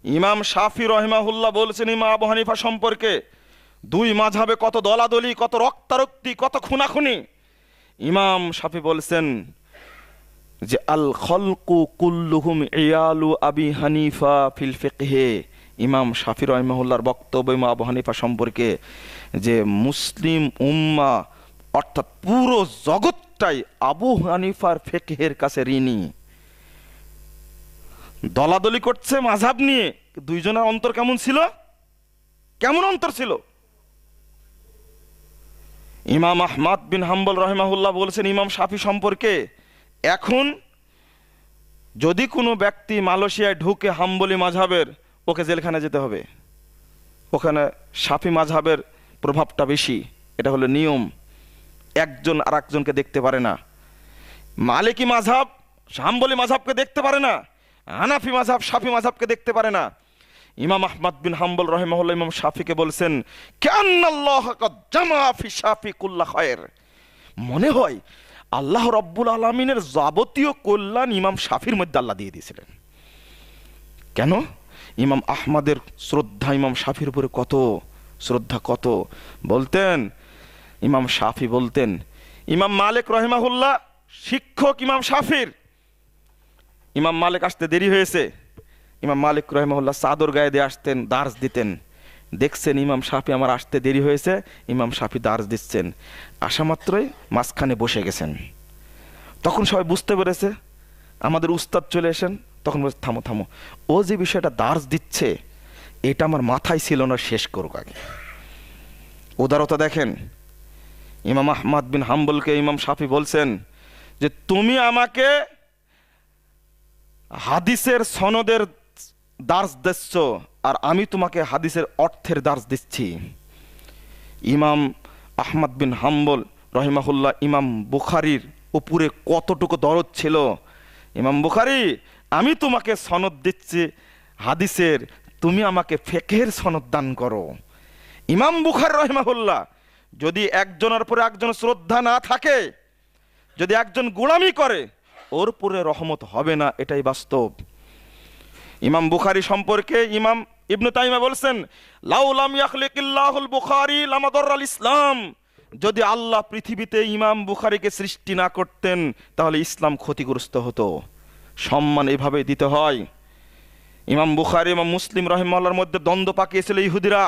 ইমাম শাফি রহিমাহুল্লাহ বলছেন ইমাম আবু হানিফা সম্পর্কে, দুই মাযহাবে কত দলাদলি, কত রক্তারক্তি, কত খুনাখুনি। ইমাম শাফি বলছেন যে আল খলকু কুল্লুহুম ইয়ালু আবি হানিফা ফিল ফিকহে। ইমাম শাফি রহিমাহুল্লাহর বক্তব্য ইমাম আবু হানিফা সম্পর্কে যে মুসলিম উম্মাহ অর্থাৎ পুরো জগৎটাই আবু হানিফার ফিকহের কাছে ঋণী। দলাদলি করছে মাযহাব নিয়ে, দুইজনের অন্তর কেমন ছিল? কেমন অন্তর ছিল? ইমাম আহমদ বিন হাম্বল রহিমাহুল্লাহ বলছেন ইমাম শাফি সম্পর্কে, এখন যদি কোনো ব্যক্তি মালয়েশিয়ায় ঢুকে হাম্বলি মাযহাবের, ওকে জেলখানে যেতে হবে। ওখানে শাফি মাযহাবের প্রভাবটা বেশি, এটা হলো নিয়ম। একজন আর একজনকে দেখতে পারে না। মালিকি মাযহাব হাম্বলি মাযহাবকে দেখতে পারে না, হানাফি মাযহাব শাফি মাযহাবকে দেখতে পারে না। ইমাম আহমদ বিন হাম্বল রহিমাহুল্লাহ ইমাম শাফিকে বলছেন কান্নাল্লাহ কাদ জামা ফি শাফি কুল্লা খায়র, মনে হয় আল্লাহ রব্বুল আলামিনের যাবতীয় কল্যাণ ইমাম শাফির মধ্যে আল্লাহ দিয়ে দিয়েছিলেন। কেন? ইমাম আহমদের শ্রদ্ধা ইমাম শাফির উপরে কত শ্রদ্ধা, কত বলতেন। ইমাম শাফি বলতেন, ইমাম মালিক রহিমাহুল্লাহ শিক্ষক ইমাম শাফির। ইমাম মালিক আসতে দেরি হয়েছে, ইমাম মালিক রহিমাহুল্লাহ চাদর গায়ে দিয়ে আসতেন, দার্স দিতেন। দেখছেন ইমাম শাফি আমার আসতে দেরি হয়েছে, ইমাম শাফি দার্স দিচ্ছেন, আসা মাত্রই মাঝখানে বসে গেছেন। তখন সবাই বুঝতে পেরেছে আমাদের উস্তাদ চলে এসেন। তখন বলছে থামো থামো, ও যে বিষয়টা দার্স দিচ্ছে এটা আমার মাথায় ছিল না, শেষ করুক আগে। উদারতা দেখেন। ইমাম আহমদ বিন হাম্বলকে ইমাম শাফি বলছেন যে তুমি আমাকে হাদিসের সনদের দার্স দিচ্ছ আর আমি তোমাকে হাদিসের অর্থের দার্স দিচ্ছি। ইমাম আহমদ বিন হাম্বল রহিমাহুল্লাহ ইমাম বুখারীর উপরে কতটুকু দরদ ছিল। ইমাম বুখারী, আমি তোমাকে সনদ দিচ্ছি হাদিসের, তুমি আমাকে ফিকহের সনদ দান করো। ইমাম বুখারী রহিমাহুল্লাহ, যদি একজনের পরে একজন শ্রদ্ধা না থাকে, যদি একজন গোলামি করে, ওর পরে রহমত হবে না, এটাই বাস্তব। ইমাম বুখারী সম্পর্কে ইমাম ইবনে তাইমিয়া বলছেন লাউ লাম ইয়াখলিকিল্লাহুল বুখারী লামাদাররাল ইসলাম, যদি আল্লাহ পৃথিবীতে ইমাম বুখারীকে সৃষ্টি না করতেন তাহলে ইসলাম ক্ষতিগ্রস্ত হতো। সম্মান এভাবে দিতে হয়। ইমাম বুখারী ইমাম মুসলিম রাহিমাহুল্লাহর মধ্যে দ্বন্দ্ব পাকিয়েছিল ইহুদিরা,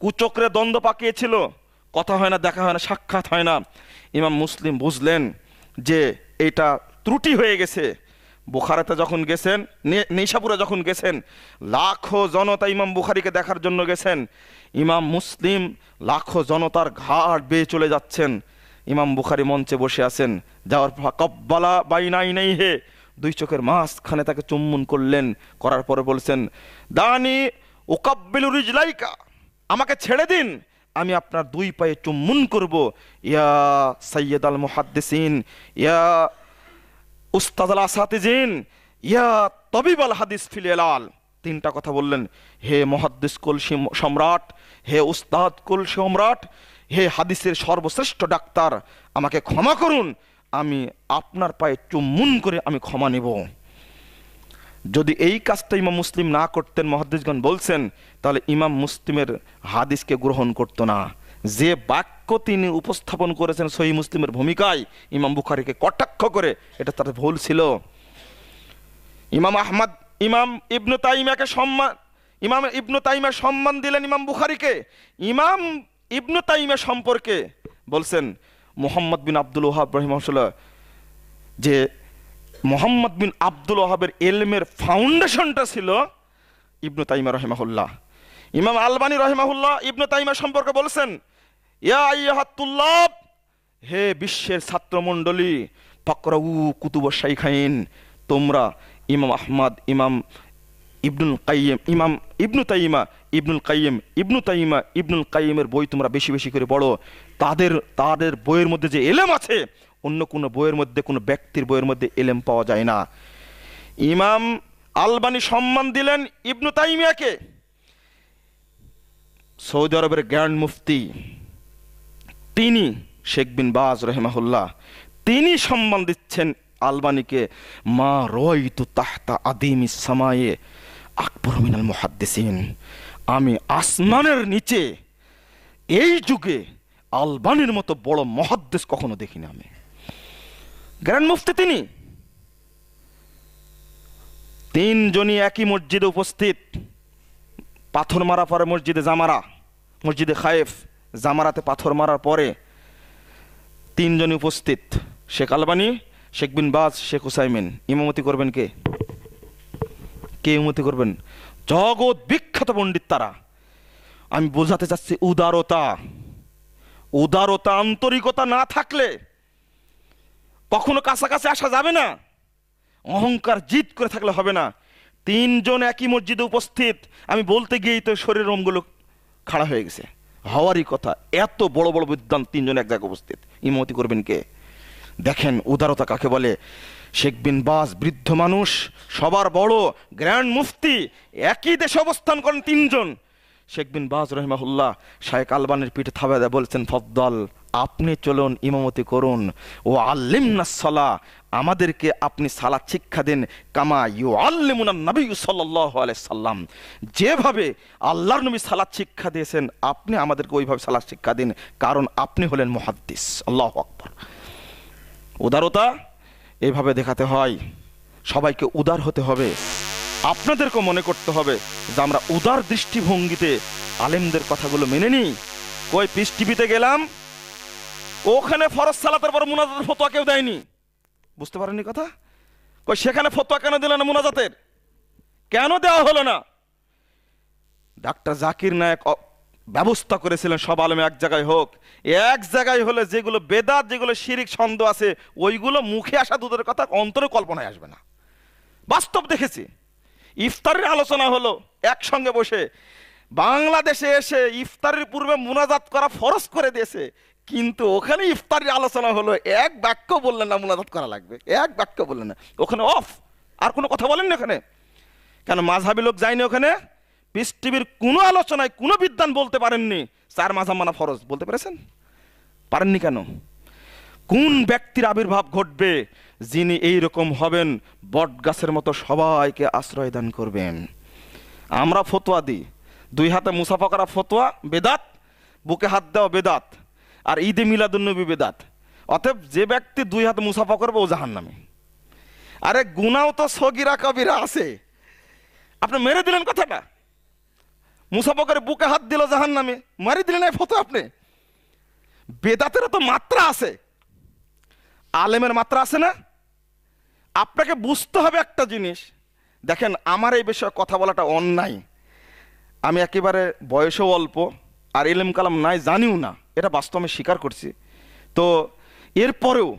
কুচক্রে দ্বন্দ্ব পাকিয়েছিল, কথা হয় না, দেখা হয় না, সাক্ষাৎ হয় না। ইমাম মুসলিম বুঝলেন যে এটা ত্রুটি হয়ে গেছে। বুখারাতে যখন গেছেন, নিশাপুরে যখন গেছেন, লাখো জনতা ইমাম বুখারীকে দেখার জন্য গেছেন। ইমাম মুসলিম লাখো জনতার ঘাট বেয়ে চলে যাচ্ছেন, ইমাম বুখারী মঞ্চে বসে আছেন। যাওয়ার কব্বালা বাইনাইনাইহি, দুই চোখের মাঝখানে তাকে চুম্বন করলেন, করার পরে বলছেন দানি উকাব্বিলু রিজলাইকা, আমাকে ছেড়ে দিন, আমি আপনার দুই পায়ে চুম্বন করব। ইয়া সাইয়্যিদ আল মুহাদ্দিসিন, ইয়া উস্তাদ আল আসাতিজিন, ইয়া তবিব আল হাদিস ফিল ইলাল, তিনটা কথা বললেন। হে মুহাদ্দিস কুল সম্রাট, হে উস্তাদ কুল সম্রাট, হে হাদিসের সর্বশ্রেষ্ঠ ডাক্তার, আমাকে ক্ষমা করুন, আমি আপনার পায়ে চুম্বন করে আমি ক্ষমা নেব। যদি এই কাজটা ইমাম মুসলিম না করতেন, মুহাদ্দিসগণ বলছেন, তাহলে ইমাম মুসলিমের হাদিসকে গ্রহণ করতো না। যে বাক্য তিনি উপস্থাপন করেছেন সহিহ মুসলিমের ভূমিকায় ইমাম বুখারীকে কটাক্ষ করে, এটা তার ভুল ছিল। ইমাম আহমদ ইমাম ইবনে তাইমিয়াকে সম্মান, ইমাম ইবনে তাইমিয়া সম্মান দিলেন ইমাম বুখারীকে। ইমাম ইবনে তাইমিয়া সম্পর্কে বলছেন মুহাম্মদ বিন আব্দুল ওয়াহাব রাহিমাহুল্লাহ, যে মুহাম্মদ বিন আব্দুল ওয়াহাবের ইলমের ফাউন্ডেশনটা ছিল ইবনে তাইমিয়া রাহিমাহুল্লাহ। ইমাম আলবানী রাহিমাহুল্লাহ ইবনে তাইমিয়া সম্পর্কে বলছেন ইয়া আইয়ুহাত তুল্লাব, হে বিশ্বের ছাত্রমণ্ডলী, ফাকরাউ কুতুবাশ শাইখাইন, তোমরা ইমাম আহমদ, ইমাম ইবনুল কাইয়িম, ইমাম ইবনু তাইমিয়া, ইবনুল কাইয়িম, ইবনু তাইমিয়া, ইবনুল কাইয়িমের বই তোমরা বেশি বেশি করে পড়ো। তাদের বইয়ের মধ্যে যে ইলম আছে, অন্য কোনো বইয়ের মধ্যে, কোনো ব্যক্তির বইয়ের মধ্যে ইলম পাওয়া যায় না। ইমাম আলবানী সম্মান দিলেন ইবনু তাইমিয়াকে। সৌদি আরবের গ্র্যান্ড মুফতি তিনি শেখ বিন বাজ রহিমাহুল্লাহ, তিনি সম্মান দিচ্ছেন আলবানীকে, মা রাইতু তাহতা আদিমিস সামায়ে, আকবর মিনাল মুহাদ্দিসিন, আমি আসমানের নিচে এই যুগে আলবানির মতো বড় মুহাদ্দিস কখনো দেখিনি। আমি গ্র্যান্ড মুফতি, তিনি তিনজনই একই মসজিদে উপস্থিত। পাথর মারা পরে মসজিদে জামারা, মসজিদে খায়েফ জামারাতে পাথর মারার পরে তিনজনই উপস্থিত, শেখ আলবানী, শেখ বিন বাজ, শেখ হুসাইমিন। ইমামতি করবেন কে? কে ইমামতি করবেন? জগৎ বিখ্যাত পণ্ডিত তারা। আমি বোঝাতে চাচ্ছি উদারতা, উদারতা আন্তরিকতা না থাকলে কখনো কাছাকাছি আসা যাবে না। অহংকার জিদ করে থাকলে হবে না। তিনজন একই মসজিদে উপস্থিত, আমি বলতে গিয়েই তো শরীরের রোমগুলো খাড়া হয়ে গেছে। হওয়ারই কথা, এত বড় বড় বিদ্বান তিনজন এক জায়গায় উপস্থিত, ইমামতি করবেন কে? দেখেন উদারতা কাকে বলে। শেখ বিন বাজ বৃদ্ধ মানুষ, সবার বড়, গ্র্যান্ড মুফতি, একই দেশে অবস্থান করেন তিনজন। শেখ বিন বাজ রহিমাহুল্লাহ শায়েখ আলবানির পিঠে থাবা দেয়, বলছেন ফদ্দল, আপনি চলুন ইমামতি করুন। ও আল্লিমনাস সালাহ, আমাদেরকে আপনি সালাত শিক্ষা দেন, কামা ইউআল্লিমুনান নবী সাল্লাল্লাহু আলাইহি সাল্লাম, যেভাবে আল্লাহর নবী সালাত শিক্ষা দিয়েছেন আপনি আমাদেরকে ওইভাবে সালাত শিক্ষা দিন, কারণ আপনি হলেন মুহাদ্দিস। আল্লাহু আকবার। উদারতা এইভাবে দেখাতে হয়, সবাইকে উদার হতে হবে। আপনাদেরকে মনে করতে হবে যে আমরা উদার দৃষ্টিভঙ্গিতে আলেমদের কথাগুলো মেনে নিই। কই পিস টিভিতে গেলাম, ওখানে ফরজ সালাতের পর মুনাজাতের ফতোয়া কেউ দেয়নি। বুঝতে পারেননি কথা? কই সেখানে ফতোয়া কেন দিল না মুনাজাতের? কেন দেওয়া হলো না? ডাক্তার জাকির নায়েক ব্যবস্থা করেছিলেন সব আলেম এক জায়গায় হোক। এক জায়গায় হলে যেগুলো বেদাত, যেগুলো শিরিক সন্দেহ আছে, ওইগুলো মুখে আসা দূরের কথা, অন্তরে কল্পনায় আসবে না। বাস্তব দেখেছি। ইফতারের আলোচনা হলো একসঙ্গে বসে, বাংলাদেশে এসে ইফতারের পূর্বে মুনাজাত করা ফরজ করে দিয়েছে, কিন্তু ওখানে ইফতারের আলোচনা হলো, এক বাক্য বললেন না মুনাজাত করা লাগবে, এক বাক্য বললেন না, ওখানে অফ, আর কোনো কথা বলেন না ওখানে। কেন মাযহাবী লোক যায়নি ওখানে? পিস টিভির কোনো আলোচনায় কোনো বিদ্বান বলতে পারেননি চার মাযহাব মানা ফরজ, বলতে পেরেছেন? পারেননি কেন? কোন ব্যক্তির আবির্ভাব ঘটবে যিনি এই রকম হবেন, বট গাছের মতো সবাইকে আশ্রয় দান করবেন? আমরা ফতোয়া দিই, দুই হাতে মুসাফা করা ফতোয়া বেদাত, বুকে হাত দেওয়া বেদাত, আর ঈদে মিলাদুন্নবী বেদাত। অতএব যে ব্যক্তি দুই হাতে মুসাফা করবে ও জাহান্নামী। আরে গুনাও তো সগীরা কবিরা আছে, আপনি মেরে দিলেন কথাটা। মুসাফা করে বুকে হাত দিল জাহান্নামী, মারি দিলেন এই ফতোয়া আপনি। বেদাতেরও তো মাত্রা আছে, আলেমের মাত্রা আছে না? আপনাকে বুঝতে হবে একটা জিনিস। দেখেন, আমার এই বিষয়ে কথা বলাটা অন্যায়। আমি একেবারে বয়সও অল্প, আর ইলম কালাম নাই জানিও না, এটা বাস্তব আমি স্বীকার করছি। তো এরপরেও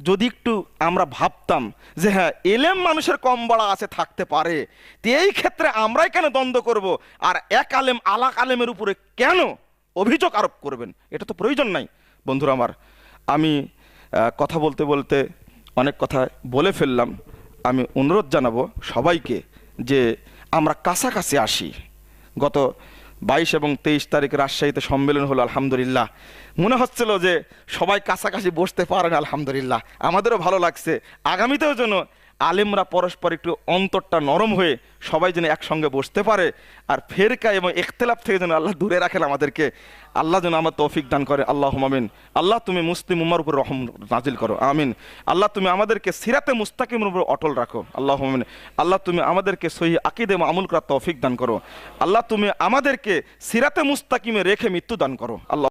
যদি একটু আমরা ভাবতাম যে হ্যাঁ এলেম মানুষের কম বড়া আছে, থাকতে পারে, তো এই ক্ষেত্রে আমরাই কেন দ্বন্দ্ব করব, আর এক আলেম আলাক আলেমের উপরে কেন অভিযোগ আরোপ করবেন? এটা তো প্রয়োজন নাই। বন্ধুরা আমার, আমি কথা বলতে বলতে অনেক কথা বলে ফেললাম। আমি অনুরোধ জানাবো সবাইকে যে আমরা কাছাকাছি আসি। গত 22 এবং 23 তারিখ রাজশাহীতে সম্মেলন হলো, আলহামদুলিল্লাহ। মনে হচ্ছিল যে সবাই কাছাকাছি বসতে পারেন, আলহামদুলিল্লাহ, আমাদেরও ভালো লাগছে। আগামীতেও যেন আলেমরা পরস্পর একটু অন্তরটা নরম হয়ে সবাই যেন একসঙ্গে বসতে পারে, আর ফেরকা এবং ইখতিলাফ থেকে যেন আল্লাহ দূরে রাখেন আমাদেরকে। আল্লাহ যেন আমার তৌফিক দান করে, আল্লাহুম্মা আমিন। আল্লাহ তুমি মুসলিম উম্মার উপর রহম নাজিল করো, আমিন। আল্লাহ তুমি আমাদেরকে সিরাতে মুস্তাকিমের উপর অটল রাখো, আল্লাহুম্মা আমিন। আল্লাহ তুমি আমাদেরকে সহি আকীদা এবং আমল করার তৌফিক দান করো। আল্লাহ তুমি আমাদেরকে সিরাতে মুস্তাকিমে রেখে মৃত্যু দান করো, আল্লাহ।